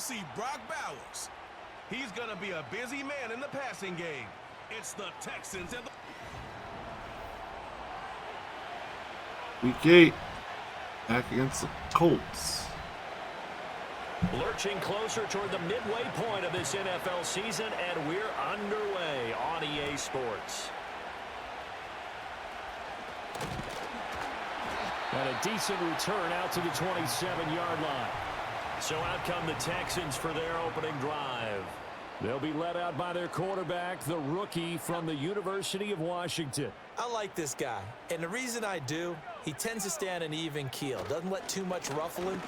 see Brock Bowers. He's going to be a busy man in the passing game. It's the Texans and the... Week 8. Back against the Colts. Lurching closer toward the midway point of this NFL season, and we're underway on EA Sports. And a decent return out to the 27-yard line. So out come the Texans for their opening drive. They'll be led out by their quarterback, the rookie from the University of Washington. I like this guy, and the reason I do, he tends to stay on an even keel, doesn't let too much ruffle him.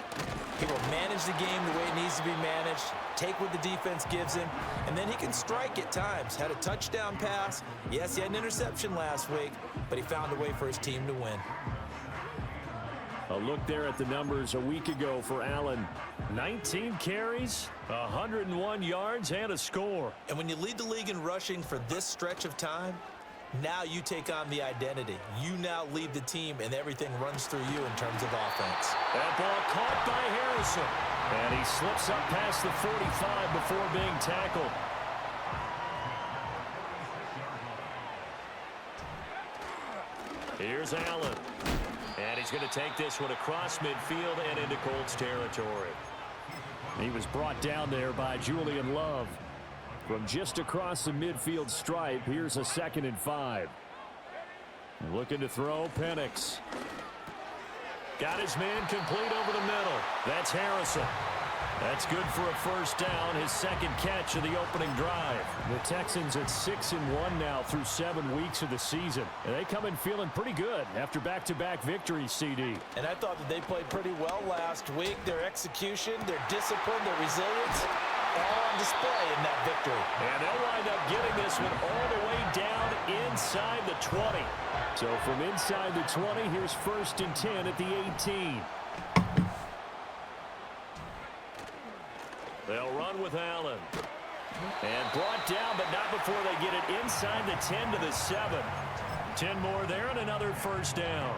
He will manage the game the way it needs to be managed, take what the defense gives him, and then he can strike at times. Had a touchdown pass. Yes, he had an interception last week, but he found a way for his team to win. A look there at the numbers a week ago for Allen. 19 carries, 101 yards, and a score. And when you lead the league in rushing for this stretch of time, now you take on the identity. You now lead the team, and everything runs through you in terms of offense. That ball caught by Harrison. And he slips up past the 45 before being tackled. Here's Allen. And he's going to take this one across midfield and into Colts territory. He was brought down there by Julian Love. From just across the midfield stripe, here's a 2nd and 5. Looking to throw, Penix. Got his man complete over the middle. That's Harrison. That's good for a first down, his second catch of the opening drive. The Texans at 6-1 now through 7 weeks of the season. And they come in feeling pretty good after back-to-back victories, CD. And I thought that they played pretty well last week. Their execution, their discipline, their resilience, all on display in that victory. And they'll wind up getting this one all the way down inside the 20. So from inside the 20, here's 1st and 10 at the 18. They'll run with Allen. And brought down, but not before they get it inside the 10 to the 7. 10 more there and another first down.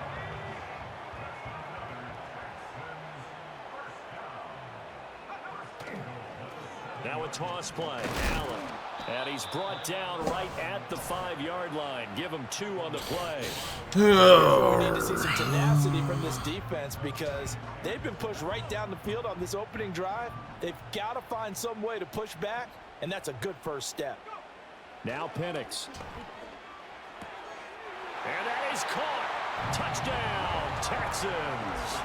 Now a toss play. Allen. And he's brought down right at the 5-yard line. Give him 2 on the play. We need to see some tenacity from this defense because they've been pushed right down the field on this opening drive. They've got to find some way to push back, and that's a good first step. Now Penix. And that is caught. Touchdown, Texans.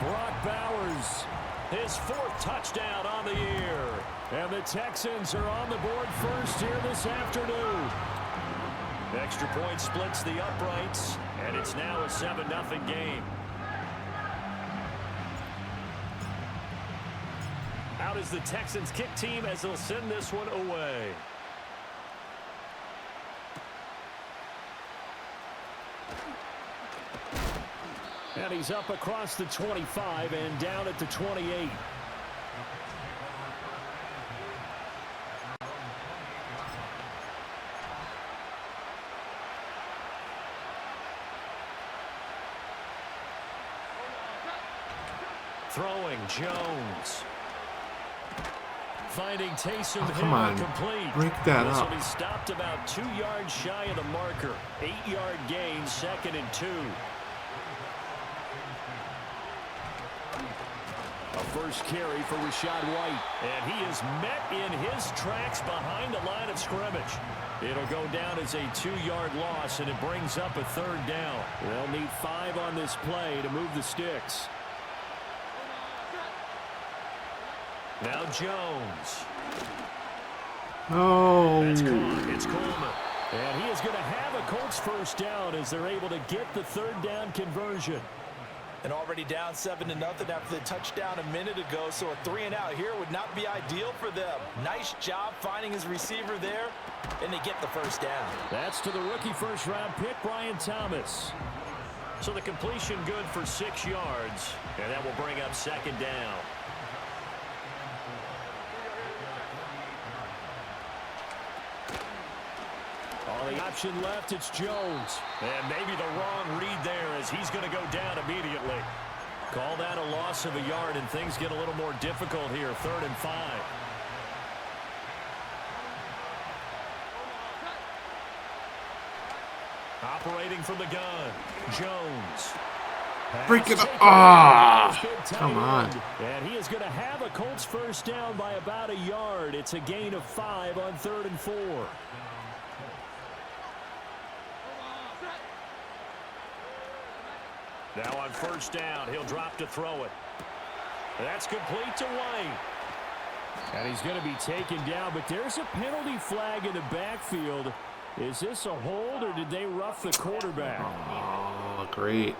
Brock Bowers, his 4th touchdown on the year. And the Texans are on the board first here this afternoon. Extra point splits the uprights, and it's now a 7-0 game. Out is the Texans kick team as they'll send this one away. And he's up across the 25 and down at the 28. Throwing Jones. Finding Taysom Hill complete. Break that up. So he stopped about 2 yards shy of the marker. 8-yard gain, 2nd and 2. A first carry for Rachaad White. And he is met in his tracks behind the line of scrimmage. It'll go down as a 2-yard loss, and it brings up a 3rd down. They'll need 5 on this play to move the sticks. Now Jones. Oh. That's caught. It's Coleman. And he is going to have a Colts first down as they're able to get the 3rd down conversion. And already down 7-0 after the touchdown a minute ago, so a 3-and-out here would not be ideal for them. Nice job finding his receiver there, and they get the first down. That's to the rookie first-round pick, Brian Thomas. So the completion good for 6 yards, and that will bring up 2nd down. On the option left, it's Jones. And maybe the wrong read there as he's going to go down immediately. Call that a loss of a yard, and things get a little more difficult here. 3rd and 5. Operating from the gun, Jones. Break it up. Ah, come on. And he is going to have a Colts first down by about a yard. It's a gain of 5 on 3rd and 4. Now on first down, he'll drop to throw it. That's complete to White. And he's going to be taken down, but there's a penalty flag in the backfield. Is this a hold, or did they rough the quarterback? Oh, great.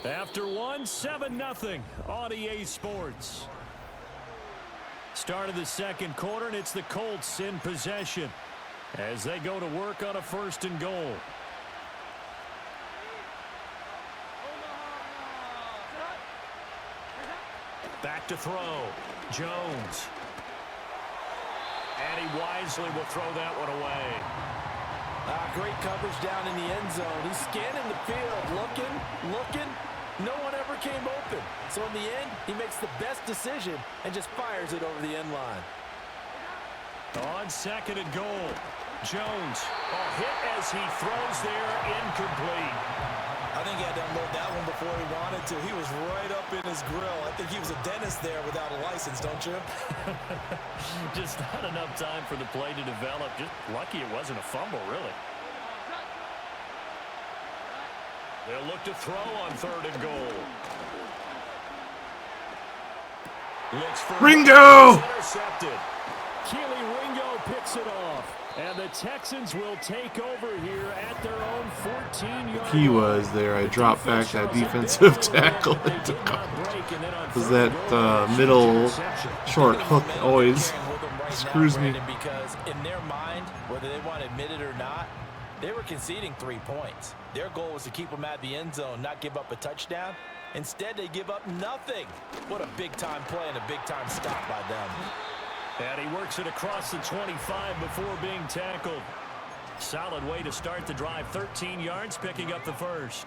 After 7-0 on EA Sports. Start of the second quarter, and it's the Colts in possession as they go to work on a 1st and goal. Back to throw. Jones. And he wisely will throw that one away. Great coverage down in the end zone. He's scanning the field, looking. No one ever came open. So in the end, he makes the best decision and just fires it over the end line. On 2nd and goal. Jones. Hit as he throws there, incomplete. I think he had to unload that one before he wanted to. He was right up in his grill. I think he was a dentist there without a license, don't you? Just not enough time for the play to develop. Just lucky it wasn't a fumble, really. They'll look to throw on 3rd and goal. Looks for Ringo! Intercepted. Keely Ringo picks it off. And the Texans will take over here at their own 14-yard He was there. I dropped back that defensive tackle. Was that middle short hook always screws me. Because in their mind, whether they want to admit it or not, they were conceding 3 points. Their goal was to keep them at the end zone, not give up a touchdown. Instead, they give up nothing. What a big-time play and a big-time stop by them. And he works it across the 25 before being tackled. Solid way to start the drive. 13 yards, picking up the first.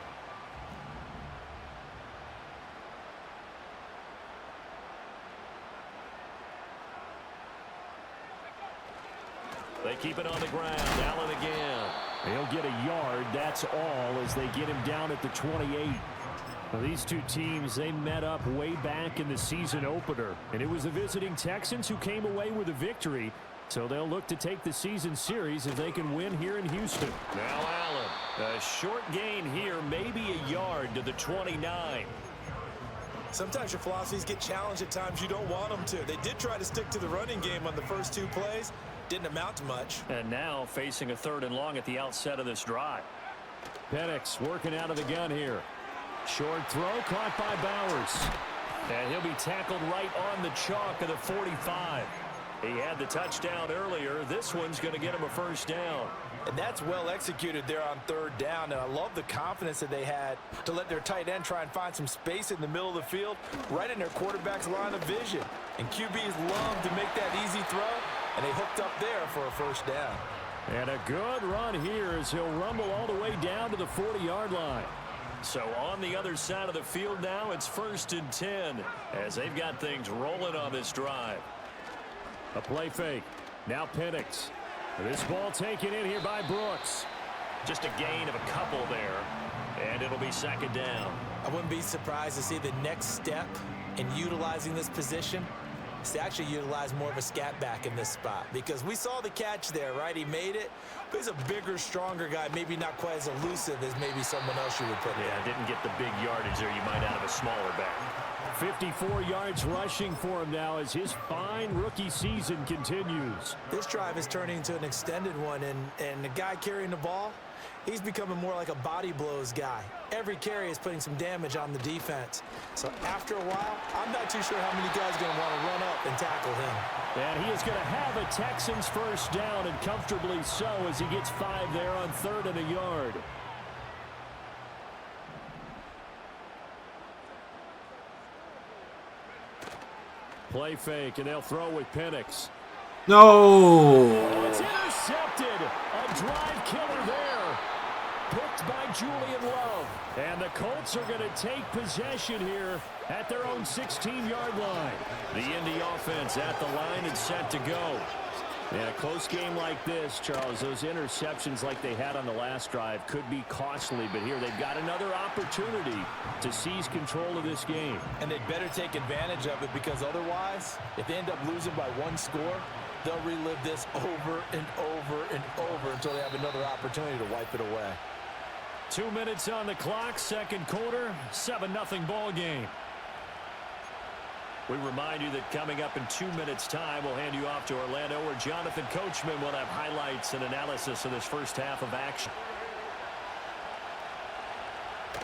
They keep it on the ground. Allen again. He'll get a yard. That's all as they get him down at the 28. Well, these two teams, they met up way back in the season opener, and it was the visiting Texans who came away with a victory, so they'll look to take the season series if they can win here in Houston. Now Allen, a short gain here, maybe a yard to the 29. Sometimes your philosophies get challenged at times you don't want them to. They did try to stick to the running game on the first 2 plays. Didn't amount to much. And now facing a 3rd and long at the outset of this drive. Penix working out of the gun here. Short throw caught by Bowers. And he'll be tackled right on the chalk of the 45. He had the touchdown earlier. This one's going to get him a first down. And that's well executed there on 3rd down. And I love the confidence that they had to let their tight end try and find some space in the middle of the field, right in their quarterback's line of vision. And QBs love to make that easy throw, and they hooked up there for a first down. And a good run here as he'll rumble all the way down to the 40-yard line. So on the other side of the field now, it's 1st and 10 as they've got things rolling on this drive. A play fake. Now Penix. This ball taken in here by Brooks. Just a gain of a couple there, and it'll be 2nd down. I wouldn't be surprised to see the next step in utilizing this position is to actually utilize more of a scat back in this spot, because we saw the catch there, right? He made it, but he's a bigger, stronger guy, maybe not quite as elusive as maybe someone else you would put there. Yeah, didn't get the big yardage there you might out of a smaller back. 54 yards rushing for him now as his fine rookie season continues. This drive is turning into an extended one, and the guy carrying the ball, he's becoming more like a body blows guy. Every carry is putting some damage on the defense. So after a while, I'm not too sure how many guys are going to want to run up and tackle him. And he is going to have a Texans first down, and comfortably so, as he gets 5 there on 3rd and a yard. Play fake, and they'll throw with Penix. No! Oh, it's intercepted. A drive killer there. Picked by Julian Love. And the Colts are going to take possession here at their own 16-yard line. The Indy offense at the line and set to go. In a close game like this, Charles, those interceptions like they had on the last drive could be costly, but here they've got another opportunity to seize control of this game. And they'd better take advantage of it, because otherwise, if they end up losing by one score, they'll relive this over and over and over until they have another opportunity to wipe it away. 2 minutes on the clock, second quarter, 7-0 ball game. We remind you that coming up in 2 minutes' time, we'll hand you off to Orlando, where Jonathan Coachman will have highlights and analysis of this first half of action.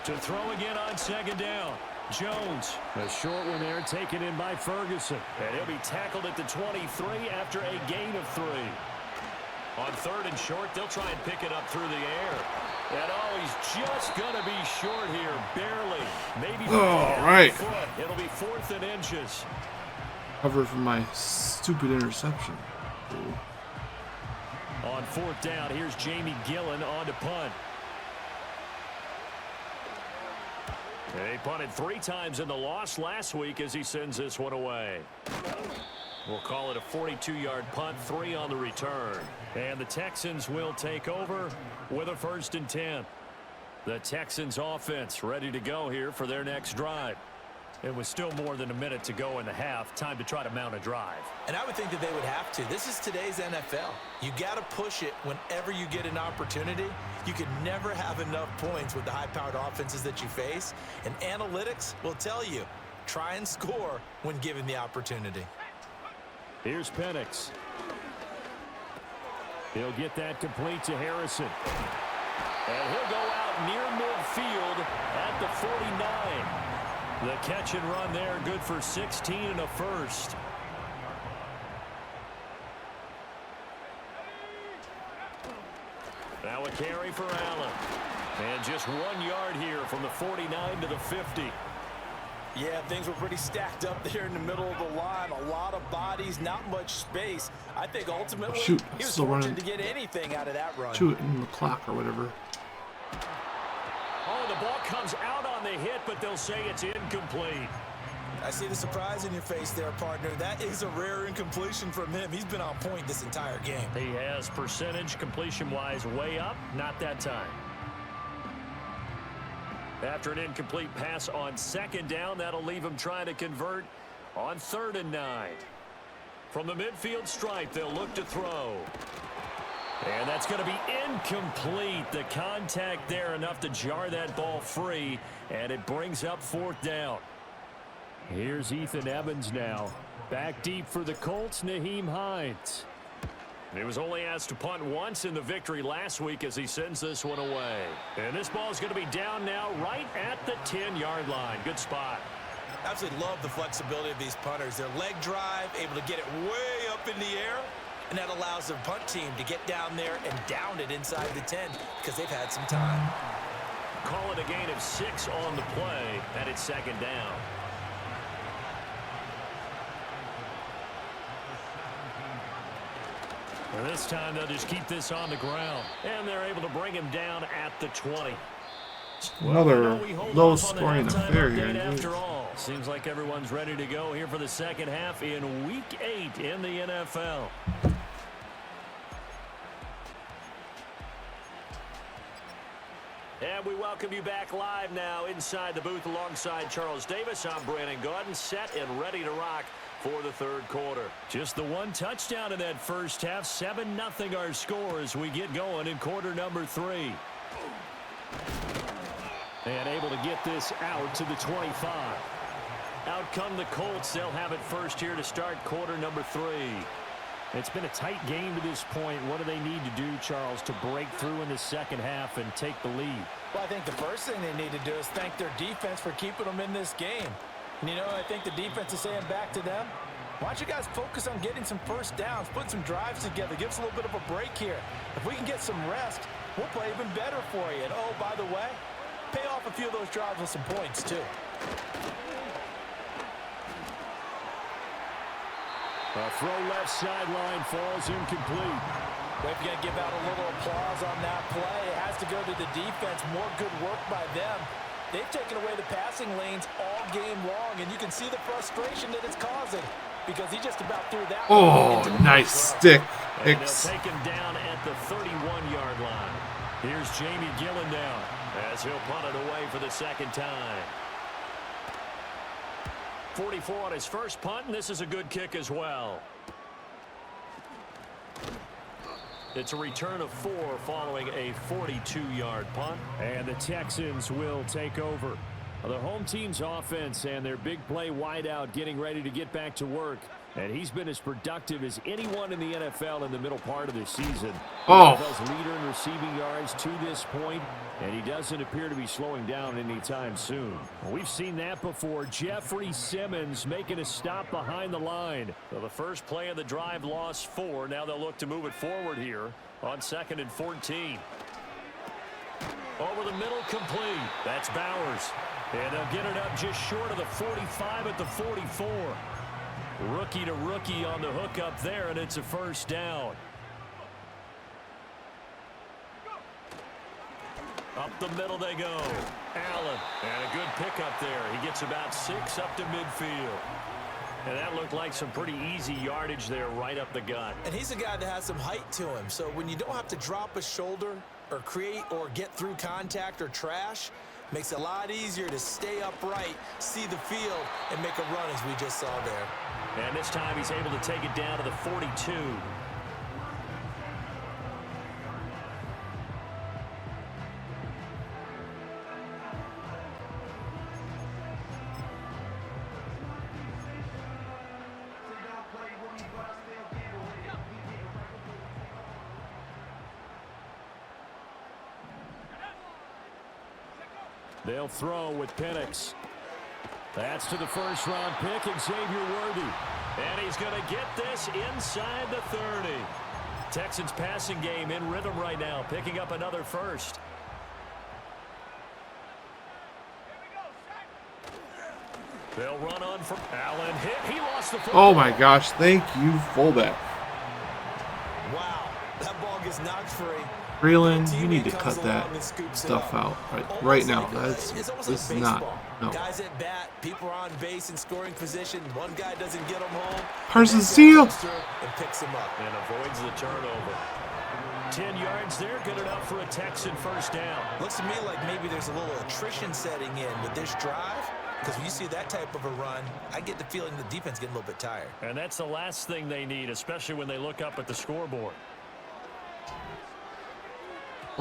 To throw again on second down. Jones, a short one there, taken in by Ferguson. And he'll be tackled at the 23 after a gain of 3. On third and short, they'll try and pick it up through the air. And he's just going to be short here, barely. Maybe right. It'll be 4th and inches. Cover for my stupid interception. On 4th down, here's Jamie Gillen on to punt. He punted 3 times in the loss last week as he sends this one away. We'll call it a 42-yard punt, 3 on the return. And the Texans will take over with a 1st and 10. The Texans offense ready to go here for their next drive. It was still more than a minute to go in the half. Time to try to mount a drive. And I would think that they would have to. This is today's NFL. You got to push it whenever you get an opportunity. You can never have enough points with the high-powered offenses that you face. And analytics will tell you, try and score when given the opportunity. Here's Penix. He'll get that complete to Harrison. And he'll go out near midfield at the 49. The catch and run there, good for 16 and a first. Now a carry for Allen. And just 1 yard here from the 49 to the 50. Yeah, things were pretty stacked up there in the middle of the line. A lot of bodies, not much space. I think ultimately he was fortunate to get anything out of that run. Shoot in the clock or whatever. Oh, the ball comes out on the hit, but they'll say it's incomplete. I see the surprise in your face there, partner. That is a rare incompletion from him. He's been on point this entire game. He has percentage completion-wise way up, not that time. After an incomplete pass on second down, that'll leave him trying to convert on 3rd and 9. From the midfield stripe, they'll look to throw. And that's going to be incomplete. The contact there enough to jar that ball free, and it brings up 4th down. Here's Ethan Evans now. Back deep for the Colts, Nyheim Hines. He was only asked to punt once in the victory last week as he sends this one away. And this ball is going to be down now right at the 10-yard line. Good spot. Absolutely love the flexibility of these punters. Their leg drive, able to get it way up in the air, and that allows the punt team to get down there and down it inside the 10 because they've had some time. Call it a gain of 6 on the play, and it's 2nd down. And this time they'll just keep this on the ground. And they're able to bring him down at the 20. Another low-scoring affair here. After all, seems like everyone's ready to go here for the second half in Week 8 in the NFL. And we welcome you back live now inside the booth alongside Charles Davis. I'm Brandon Gaudin, set and ready to rock for the 3rd quarter. Just the 1 touchdown in that first half. 7-0 our score as we get going in quarter number 3. And able to get this out to the 25. Out come the Colts. They'll have it first here to start quarter number 3. It's been a tight game to this point. What do they need to do, Charles, to break through in the second half and take the lead? Well, I think the first thing they need to do is thank their defense for keeping them in this game. And, you know, I think the defense is saying back to them, why don't you guys focus on getting some first downs, put some drives together, give us a little bit of a break here. If we can get some rest, we'll play even better for you. And, oh, by the way, pay off a few of those drives with some points, too. A throw left sideline falls incomplete. Well, if you're going to give out a little applause on that play, it has to go to the defense. More good work by them. They've taken away the passing lanes all game long, and you can see the frustration that it's causing because he just about threw that. Oh, nice stick. And they'll take him down at the 31-yard line. Here's Jamie Gillen down as he'll punt it away for the second time. 44 on his first punt, and this is a good kick as well. It's a return of 4 following a 42-yard punt. And the Texans will take over. The home team's offense and their big play wideout getting ready to get back to work. And he's been as productive as anyone in the NFL in the middle part of the season. NFL's leader in receiving yards to this point, and he doesn't appear to be slowing down anytime soon. We've seen that before. Jeffrey Simmons making a stop behind the line. So the first play of the drive lost 4. Now they'll look to move it forward here on 2nd and 14. Over the middle, complete. That's Bowers. And they'll get it up just short of the 45 at the 44. Rookie to rookie on the hook up there, and it's a first down. Up the middle they go. Allen, and a good pickup there. He gets about 6 up to midfield. And that looked like some pretty easy yardage there right up the gut. And he's a guy that has some height to him, so when you don't have to drop a shoulder or create or get through contact or trash, makes it a lot easier to stay upright, see the field, and make a run as we just saw there. And this time he's able to take it down to the 42. They'll throw with Penix. That's to the first-round pick, Xavier Worthy. And he's going to get this inside the 30. Texans passing game in rhythm right now, picking up another first. They'll run on from Allen. Hit. He lost the football. Oh, my gosh. Thank you, fullback. Wow, that ball gets knocked free. Breland, you need to cut that stuff out right now. This is not. No. Guys at bat, people are on base in scoring position. One guy doesn't get him home. Parsons steal. And picks him up. And avoids the turnover. 10 yards there, good enough for a Texan first down. Looks to me like maybe there's a little attrition setting in with this drive. Because when you see that type of a run, I get the feeling the defense getting a little bit tired. And that's the last thing they need, especially when they look up at the scoreboard.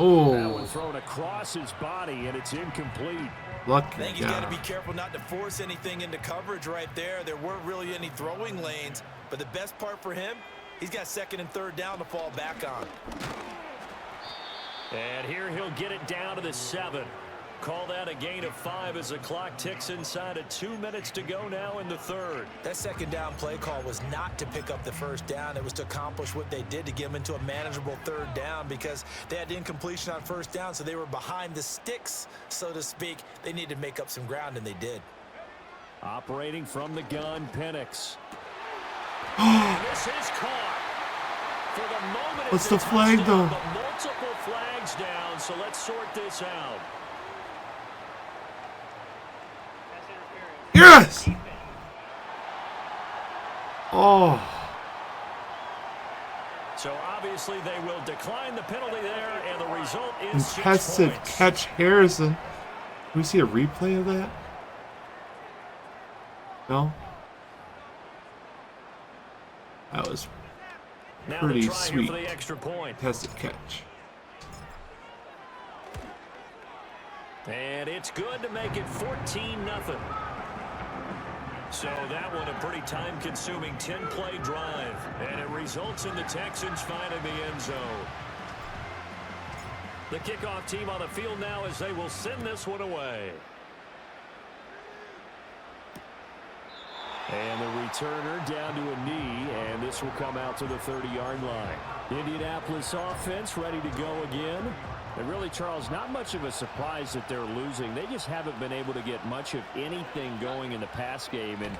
Oh. That one thrown across his body, and it's incomplete. Lucky I think he's got to be careful not to force anything into coverage right there. There weren't really any throwing lanes. But the best part for him, he's got 2nd and 3rd down to fall back on. And here he'll get it down to the 7. Call that a gain of 5 as the clock ticks inside of 2 minutes to go now in the 3rd. That 2nd down play call was not to pick up the first down. It was to accomplish what they did to get them into a manageable 3rd down because they had incompletion on first down, so they were behind the sticks, so to speak. They needed to make up some ground, and they did. Operating from the gun, Penix. And this is caught. For the moment, what's the flag, though? Multiple flags down, so let's sort this out. Yes! Oh. So obviously they will decline the penalty there, and the result is 6 Contested points. catch Harrison. Can we see a replay of that? No? That was Now pretty they'll try here sweet. for the extra point. Contested catch. And it's good to make it 14-0. So that one a pretty time-consuming 10-play drive. And it results in the Texans finding the end zone. The kickoff team on the field now as they will send this one away. And the returner down to a knee, and this will come out to the 30-yard line. Indianapolis offense ready to go again. And really, Charles, not much of a surprise that they're losing. They just haven't been able to get much of anything going in the pass game. And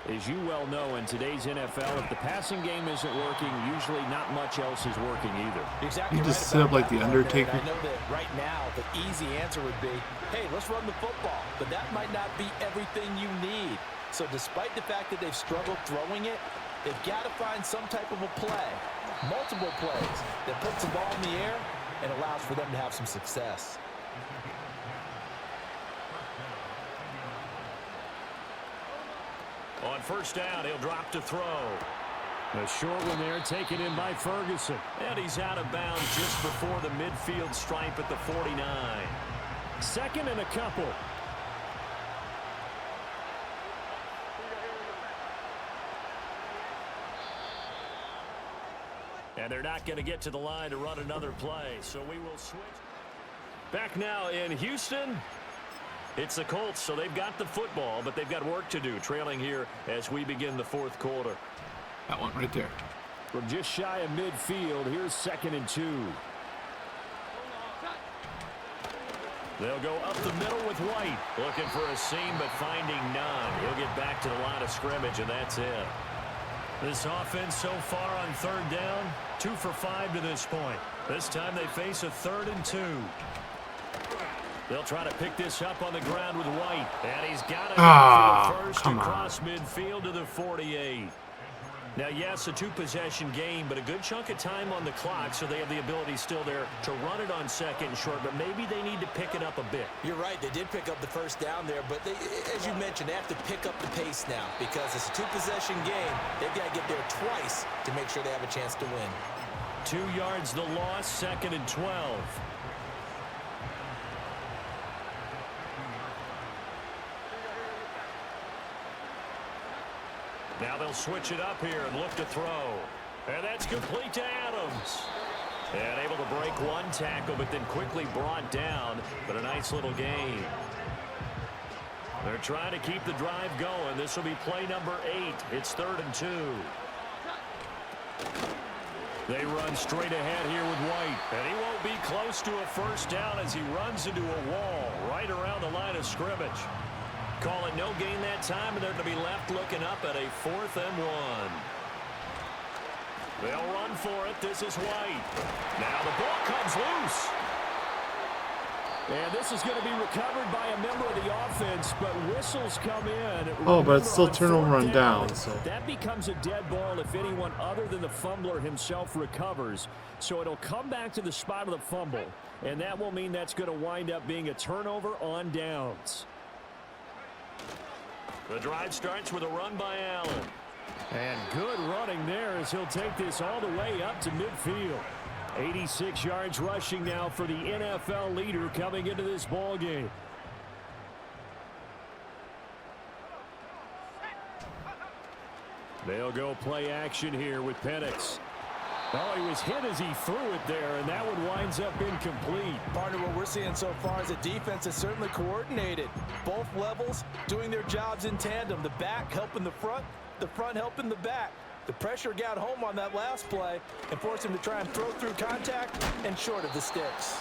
As you well know, in today's NFL, if the passing game isn't working, usually not much else is working either. Exactly. You right just sit up like the Undertaker. I know that right now the easy answer would be, hey, let's run the football. But that might not be everything you need. So despite the fact that they've struggled throwing it, they've got to find some type of a play, multiple plays, that puts the ball in the air and allows for them to have some success. On first down, he'll drop to throw. A short one there, taken in by Ferguson. And he's out of bounds just before the midfield stripe at the 49. Second and a couple. And they're not going to get to the line to run another play, so we will switch. Back now in Houston. It's the Colts, so they've got the football, but they've got work to do, trailing here as we begin the fourth quarter. That one right there. From just shy of midfield, here's 2nd and 2. They'll go up the middle with White. Looking for a seam, but finding none. He'll get back to the line of scrimmage, and that's it. This offense so far on 3rd down, 2 for 5 to this point. This time they face a 3rd and 2. They'll try to pick this up on the ground with White. And he's got it for the first across midfield to the 48. Now, yes, a 2-possession game, but a good chunk of time on the clock, so they have the ability still there to run it on 2nd and short, but maybe they need to pick it up a bit. You're right. They did pick up the first down there, but they, as you mentioned, they have to pick up the pace now because it's a 2-possession game. They've got to get there twice to make sure they have a chance to win. 2 yards the loss, 2nd and 12. Now they'll switch it up here and look to throw. And that's complete to Adams. And able to break one tackle, but then quickly brought down. But a nice little gain. They're trying to keep the drive going. This will be play number 8. It's 3rd and 2. They run straight ahead here with White. And he won't be close to a first down as he runs into a wall right around the line of scrimmage. Call it no gain that time, and they're going to be left looking up at a 4th and 1. They'll run for it. This is White. Now the ball comes loose. And this is going to be recovered by a member of the offense, but whistles come in. Oh, but it's still turnover on down. So that becomes a dead ball if anyone other than the fumbler himself recovers. So it'll come back to the spot of the fumble, and that will mean that's going to wind up being a turnover on downs. The drive starts with a run by Allen. And good running there as he'll take this all the way up to midfield. 86 yards rushing now for the NFL leader coming into this ball game. They'll go play action here with Penix. Oh, he was hit as he threw it there, and that one winds up incomplete. Partner, what we're seeing so far is the defense is certainly coordinated. Both levels doing their jobs in tandem. The back helping the front helping the back. The pressure got home on that last play and forced him to try and throw through contact and short of the sticks.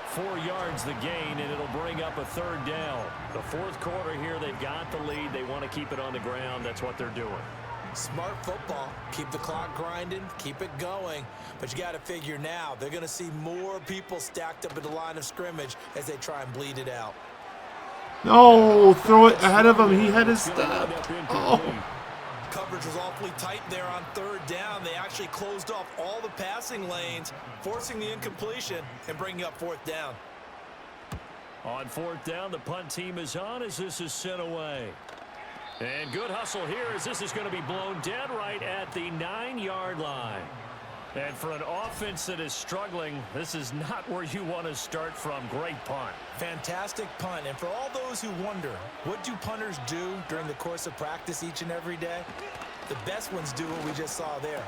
4 yards the gain, and it'll bring up a 3rd down. The fourth quarter here, they've got the lead. They want to keep it on the ground. That's what they're doing. Smart football. Keep the clock grinding. Keep it going. But you got to figure now, they're going to see more people stacked up at the line of scrimmage as they try and bleed it out. no, throw it ahead of him. He had his step. Oh. Coverage was awfully tight there on 3rd down. They actually closed off all the passing lanes, forcing the incompletion and bringing up 4th down. On 4th down, the punt team is on as this is sent away. And good hustle here as this is going to be blown dead right at the 9-yard line. And for an offense that is struggling, this is not where you want to start from. Great punt. Fantastic punt. And for all those who wonder, what do punters do during the course of practice each and every day? The best ones do what we just saw there.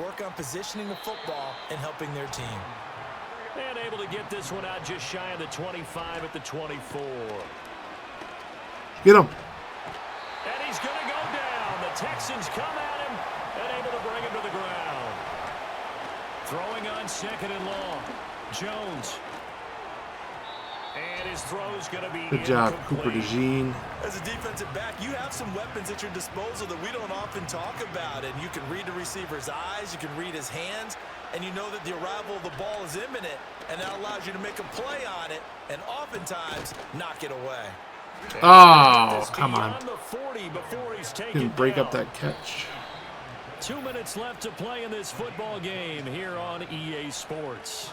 Work on positioning the football and helping their team. And able to get this one out just shy of the 25 at the 24. Get him. And he's going to go down. The Texans come at him and able to bring him to the ground. Throwing on 2nd and long. Jones. And his throw's going to be Good job, Cooper incomplete. DeJean. As a defensive back, you have some weapons at your disposal that we don't often talk about. And you can read the receiver's eyes, you can read his hands, and you know that the arrival of the ball is imminent, and that allows you to make a play on it and oftentimes knock it away. Oh, come on. Beyond the 40 before he's taken Didn't break down. up that catch. 2 minutes left to play in this football game here on EA Sports.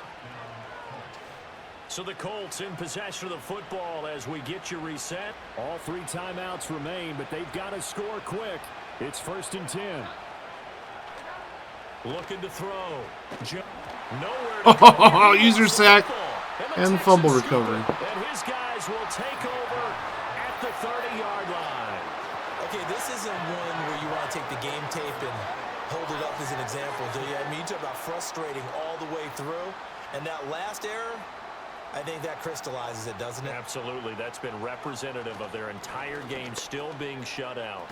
So the Colts in possession of the football as we get you reset. All 3 timeouts remain, but they've got to score quick. It's 1st and 10. Looking to throw. Nowhere to Oh, user sack and and fumble recovery. And his guys will take over at the 30-yard line. Okay, this isn't one where you want to take the game tape and hold it up as an example, do you? I mean, you talk about frustrating all the way through, and that last error, I think that crystallizes it, doesn't it? Absolutely. That's been representative of their entire game still being shut out.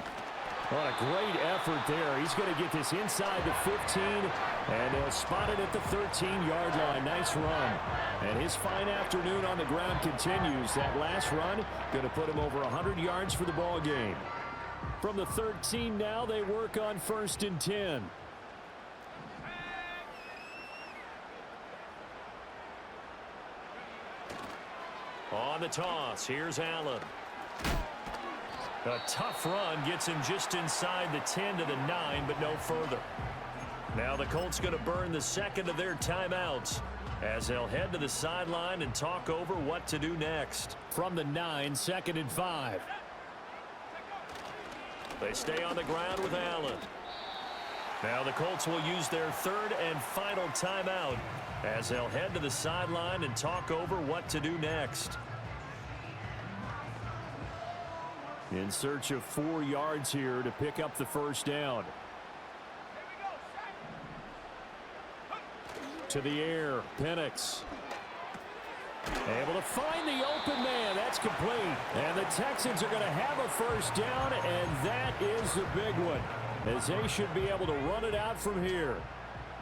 What a great effort there. He's going to get this inside the 15, and he'll spot it at the 13-yard line. Nice run. And his fine afternoon on the ground continues. That last run going to put him over 100 yards for the ball game. From the 13 now, they work on 1st and 10. On the toss, here's Allen. A tough run gets him just inside the 10 to the 9, but no further. Now the Colts going to burn the second of their timeouts as they'll head to the sideline and talk over what to do next. From the 9, 2nd and 5. They stay on the ground with Allen. Now the Colts will use their 3rd and final timeout as they'll head to the sideline and talk over what to do next. In search of 4 yards here to pick up the 1st down. To the air, Penix. Able to find the open man. That's complete. And the Texans are going to have a 1st down, and that is the big one, as they should be able to run it out from here.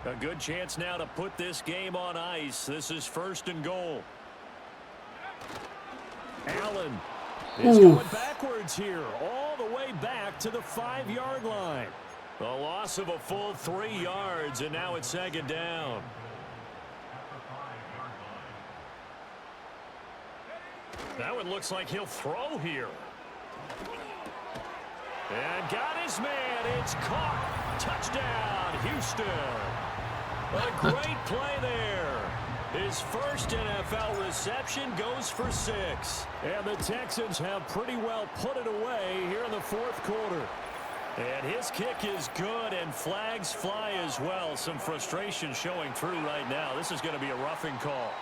A good chance now to put this game on ice. This is 1st and goal. Allen is going backwards here, all the way back to the 5-yard line. A loss of a full 3 yards, and now it's 2nd down. Now it looks like he'll throw here. And got his man. It's caught. Touchdown, Houston. A great play there. His first NFL reception goes for 6. And the Texans have pretty well put it away here in the 4th quarter. And his kick is good, and flags fly as well. Some frustration showing through right now. This is going to be a roughing call.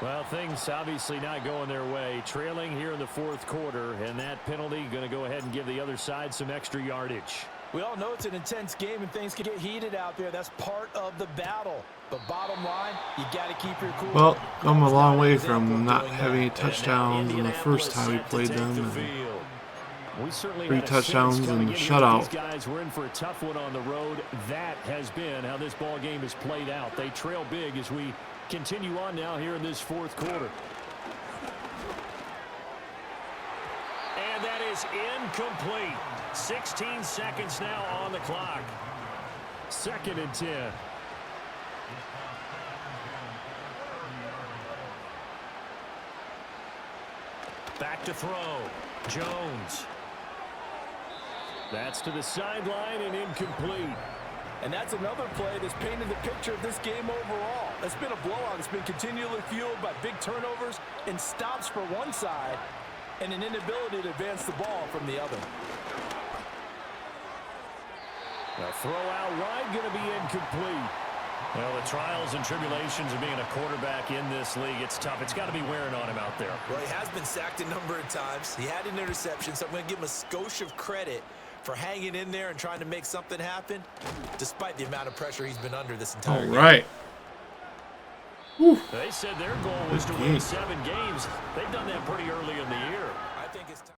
Well, things obviously not going their way. Trailing here in the 4th quarter, and that penalty going to go ahead and give the other side some extra yardage. We all know it's an intense game and things can get heated out there. That's part of the battle. But bottom line, you got to keep your cool. Well, come a long way from not having any touchdowns in the first time we played them. We certainly 3 touchdowns and a shutout. These guys were in for a tough one on the road. That has been how this ball game is played out. They trail big as we continue on now here in this 4th quarter. And that is incomplete. 16 seconds now on the clock. 2nd and 10. Back to throw. Jones. That's to the sideline and incomplete. And that's another play that's painted the picture of this game overall. It's been a blowout. It's been continually fueled by big turnovers and stops for one side and an inability to advance the ball from the other. A throw out wide going to be incomplete. Well, the trials and tribulations of being a quarterback in this league, it's tough. It's got to be wearing on him out there. Well, he has been sacked a number of times. He had an interception, so I'm going to give him a skosh of credit for hanging in there and trying to make something happen, despite the amount of pressure he's been under this entire game. All right. They said their goal was to win 7 games. They've done that pretty early in the year. I think it's time.